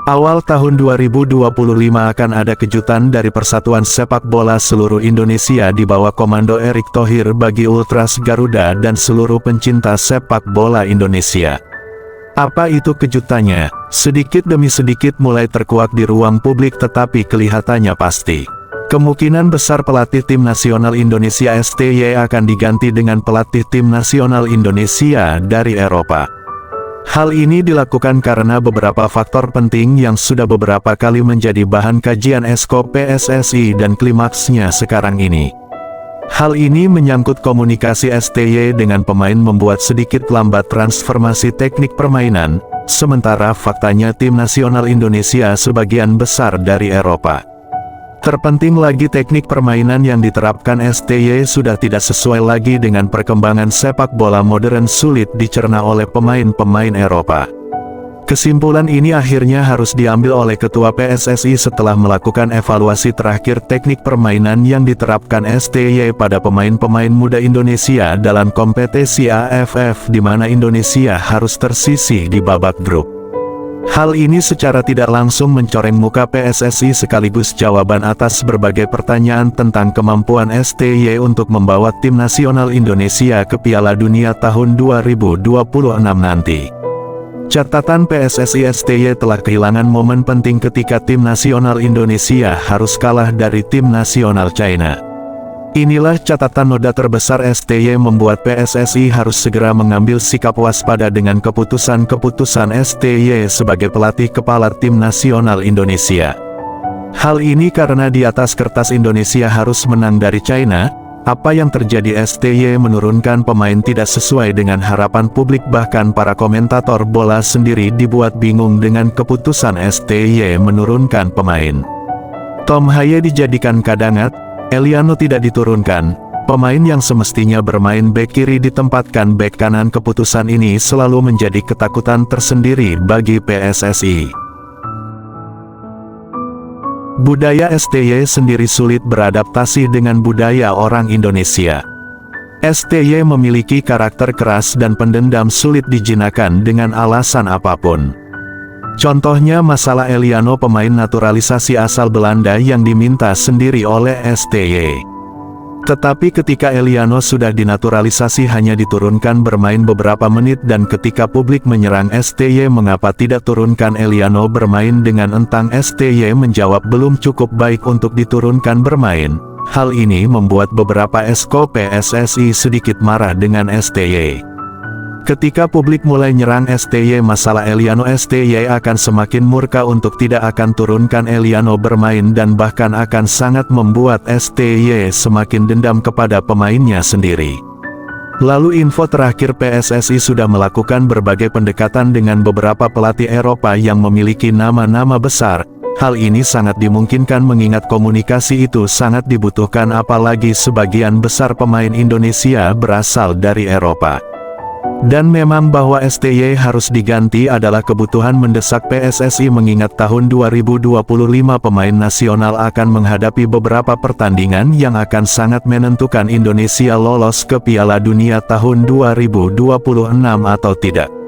Awal tahun 2025 akan ada kejutan dari Persatuan Sepak Bola Seluruh Indonesia di bawah komando Erick Thohir bagi Ultras Garuda dan seluruh pencinta sepak bola Indonesia. Apa itu kejutannya? Sedikit demi sedikit mulai terkuak di ruang publik tetapi kelihatannya pasti. Kemungkinan besar pelatih tim nasional Indonesia STY akan diganti dengan pelatih tim nasional Indonesia dari Eropa. Hal ini dilakukan karena beberapa faktor penting yang sudah beberapa kali menjadi bahan kajian Esko PSSI dan klimaksnya sekarang ini. Hal ini menyangkut komunikasi STY dengan pemain membuat sedikit lambat transformasi teknik permainan, sementara faktanya tim nasional Indonesia sebagian besar dari Eropa. Terpenting lagi teknik permainan yang diterapkan STY sudah tidak sesuai lagi dengan perkembangan sepak bola modern sulit dicerna oleh pemain-pemain Eropa. Kesimpulan ini akhirnya harus diambil oleh Ketua PSSI setelah melakukan evaluasi terakhir teknik permainan yang diterapkan STY pada pemain-pemain muda Indonesia dalam kompetisi AFF di mana Indonesia harus tersisih di babak grup. Hal ini secara tidak langsung mencoreng muka PSSI sekaligus jawaban atas berbagai pertanyaan tentang kemampuan STY untuk membawa tim nasional Indonesia ke Piala Dunia tahun 2026 nanti. Catatan PSSI STY telah kehilangan momen penting ketika tim nasional Indonesia harus kalah dari tim nasional China. Inilah catatan noda terbesar STY membuat PSSI harus segera mengambil sikap waspada dengan keputusan-keputusan STY sebagai pelatih kepala tim nasional Indonesia. Hal ini karena di atas kertas Indonesia harus menang dari China, apa yang terjadi STY menurunkan pemain tidak sesuai dengan harapan publik bahkan para komentator bola sendiri dibuat bingung dengan keputusan STY menurunkan pemain. Tom Haye dijadikan cadangan, Eliano tidak diturunkan, pemain yang semestinya bermain bek kiri ditempatkan bek kanan. Keputusan ini selalu menjadi ketakutan tersendiri bagi PSSI. Budaya STY sendiri sulit beradaptasi dengan budaya orang Indonesia. STY memiliki karakter keras dan pendendam sulit dijinakkan dengan alasan apapun. Contohnya masalah Eliano, pemain naturalisasi asal Belanda yang diminta sendiri oleh STY. Tetapi ketika Eliano sudah dinaturalisasi hanya diturunkan bermain beberapa menit dan ketika publik menyerang STY mengapa tidak turunkan Eliano bermain dengan entang, STY menjawab belum cukup baik untuk diturunkan bermain. Hal ini membuat beberapa esko PSSI sedikit marah dengan STY. Ketika publik mulai nyerang STY masalah Eliano, STY akan semakin murka untuk tidak akan turunkan Eliano bermain dan bahkan akan sangat membuat STY semakin dendam kepada pemainnya sendiri. Lalu info terakhir, PSSI sudah melakukan berbagai pendekatan dengan beberapa pelatih Eropa yang memiliki nama-nama besar. Hal ini sangat dimungkinkan mengingat komunikasi itu sangat dibutuhkan apalagi sebagian besar pemain Indonesia berasal dari Eropa. Dan memang bahwa STY harus diganti adalah kebutuhan mendesak PSSI mengingat tahun 2025 pemain nasional akan menghadapi beberapa pertandingan yang akan sangat menentukan Indonesia lolos ke Piala Dunia tahun 2026 atau tidak.